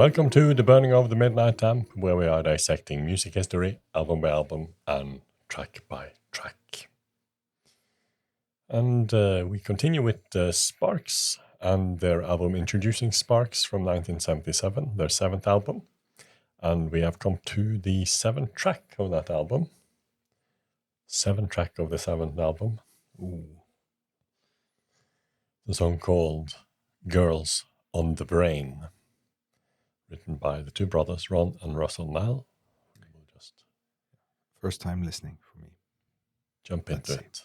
Welcome to The Burning of the Midnight Lamp, where we are dissecting music history, album by album, and track by track. And we continue with Sparks and their album Introducing Sparks from 1977, their seventh album. And we have come to the seventh track of that album. Seventh track of the seventh album. Ooh. The song called Girls on the Brain, written by the two brothers, Ron and Russell Nall. We'll just first time listening for me. Jump into it.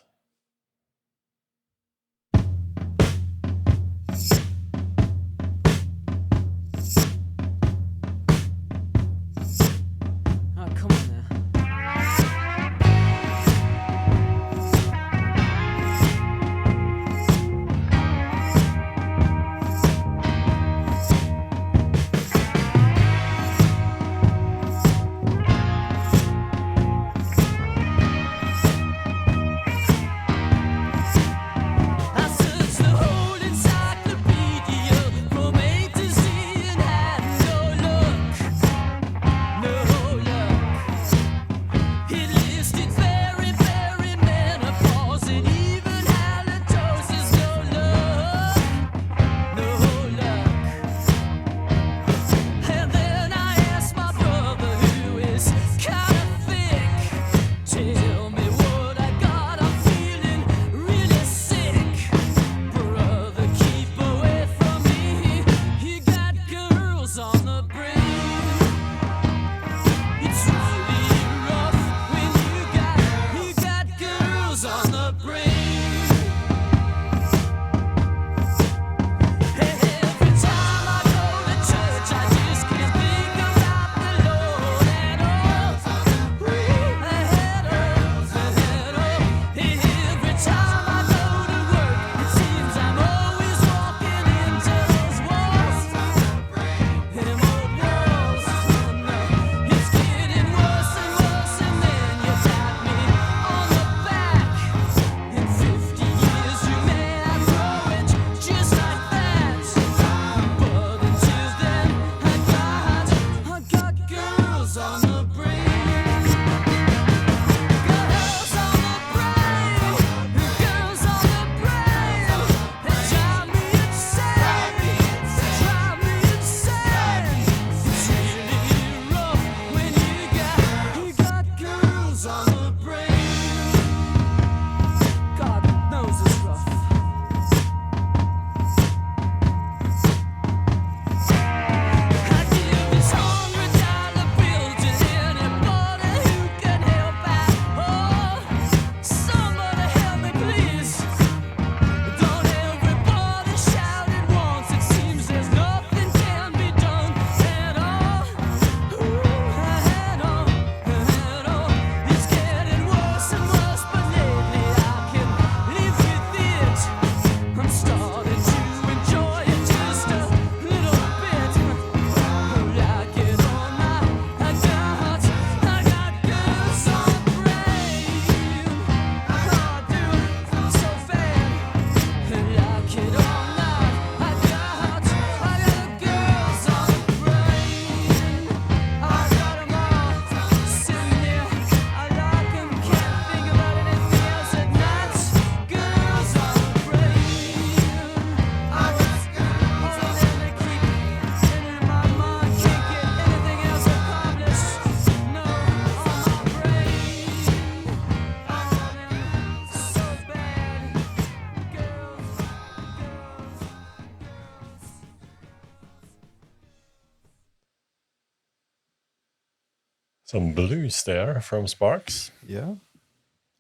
Some blues there from Sparks. Yeah.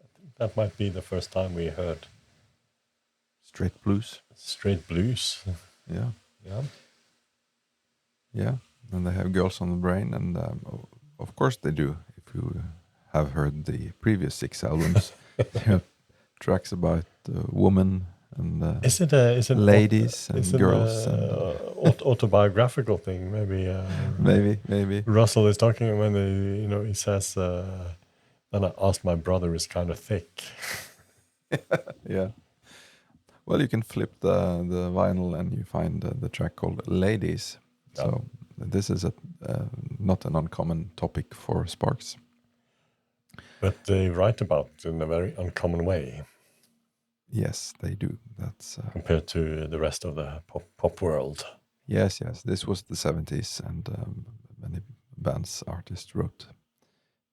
I think that might be the first time we heard straight blues. Straight blues. Yeah. Yeah. Yeah. And they have Girls on the Brain, and of course they do. If you have heard the previous 6 albums, they have tracks about women and is it ladies and girls. Autobiographical thing, maybe. Maybe. Russell is talking when he says, "Then I asked my brother is kind of thick." Yeah. Well, you can flip the vinyl and you find the track called "Ladies." So this is not an uncommon topic for Sparks. But they write about it in a very uncommon way. Yes, they do. That's compared to the rest of the pop world. Yes. This was the 70s, and many bands, artists wrote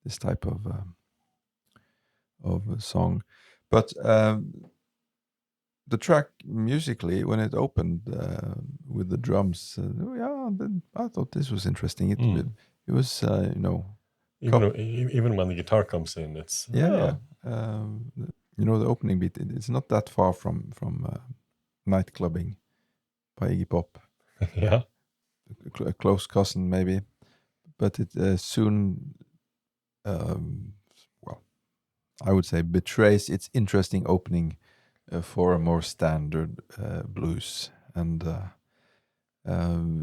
this type of song. But the track musically, when it opened with the drums, I thought this was interesting. It was, even when the guitar comes in, it's the opening beat. It's not that far from Night Clubbing by Iggy Pop. Yeah, a close cousin maybe, but it soon, I would say, betrays its interesting opening for a more standard blues. And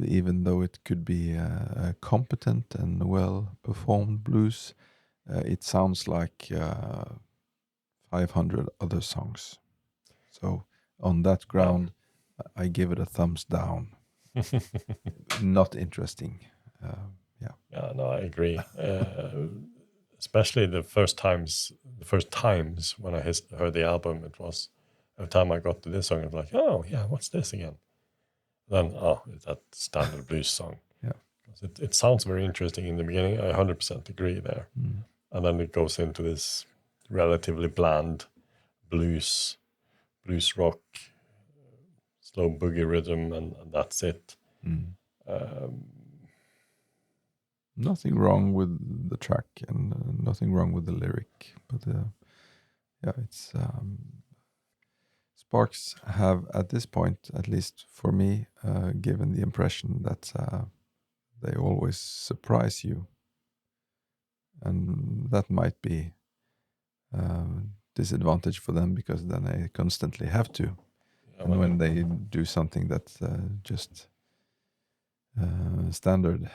even though it could be a competent and well performed blues, it sounds like 500 other songs. So on that ground, I give it a thumbs down. Not interesting. Yeah, no, I agree. Especially the first times when I heard the album, it was every time I got to this song, it was like, oh yeah, what's this again? Then it's that standard blues song. Yeah, it sounds very interesting in the beginning. I 100% agree there, and then it goes into this relatively bland blues rock, slow boogie rhythm, and that's it. Nothing wrong with the track, and nothing wrong with the lyric, but it's Sparks have at this point, at least for me, given the impression that they always surprise you, and that might be disadvantage for them, because then they constantly have to, and when they do something that's just standard,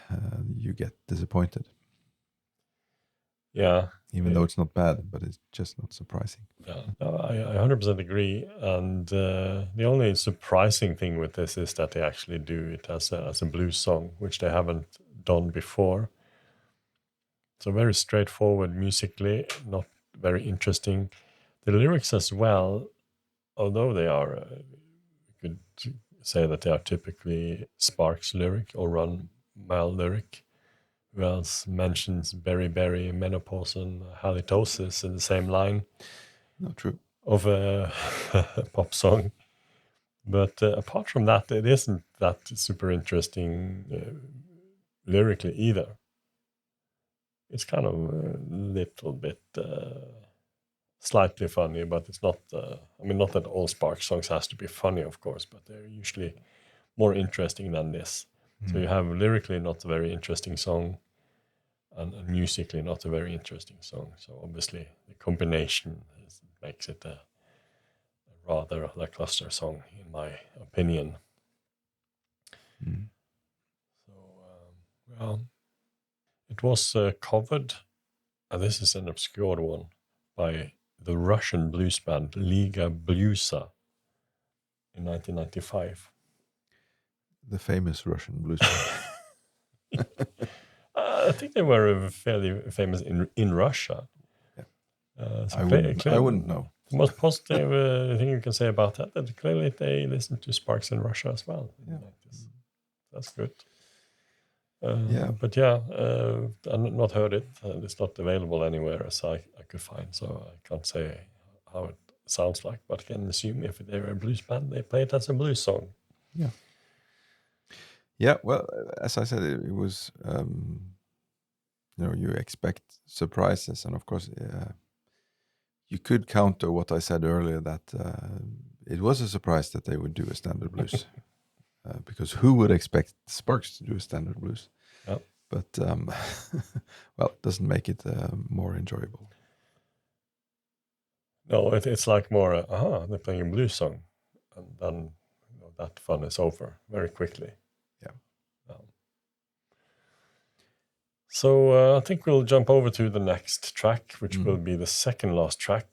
you get disappointed. Yeah, even though it's not bad, but it's just not surprising. Yeah, I 100% agree. And the only surprising thing with this is that they actually do it as a blues song, which they haven't done before. So very straightforward musically, not very interesting. The lyrics as well, although they are, you could say that they are typically Sparks lyric or Run Mal lyric. Who else mentions berry, menopause, and halitosis in the same line? Not true. Of a pop song. But apart from that, it isn't that super interesting lyrically either. It's kind of a little bit slightly funny, but it's not, not that all Sparks songs has to be funny, of course, but they're usually more interesting than this. So you have lyrically not a very interesting song, and musically not a very interesting song. So obviously the combination makes it a rather lackluster song, in my opinion. So, it was covered, and this is an obscure one, by the Russian blues band Liga Bluesa in 1995. The famous Russian blues band. I think they were fairly famous in Russia. Yeah. I wouldn't know. The most positive thing you can say about that clearly they listened to Sparks in Russia as well. Yeah. That's good. But I've not heard it. It's not available anywhere as I could find, so I can't say how it sounds like. But I can assume if they're a blues band, they play it as a blues song. Yeah. Yeah. Well, as I said, it was you expect surprises, and of course, you could counter what I said earlier, that it was a surprise that they would do a standard blues. Because who would expect Sparks to do a standard blues? Yep. But it doesn't make it more enjoyable. No, it's like more, they're playing a blues song, and then that fun is over very quickly. Yeah. So I think we'll jump over to the next track, which will be the second last track,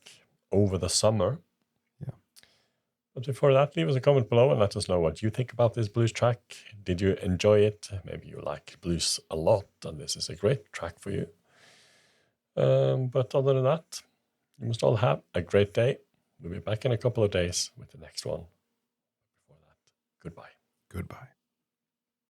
Over the Summer. Yeah. But before that, leave us a comment below and let us know what you think about this blues track. Did you enjoy it? Maybe you like blues a lot and this is a great track for you. But other than that, you must all have a great day. We'll be back in a couple of days with the next one. Before that, goodbye. Goodbye.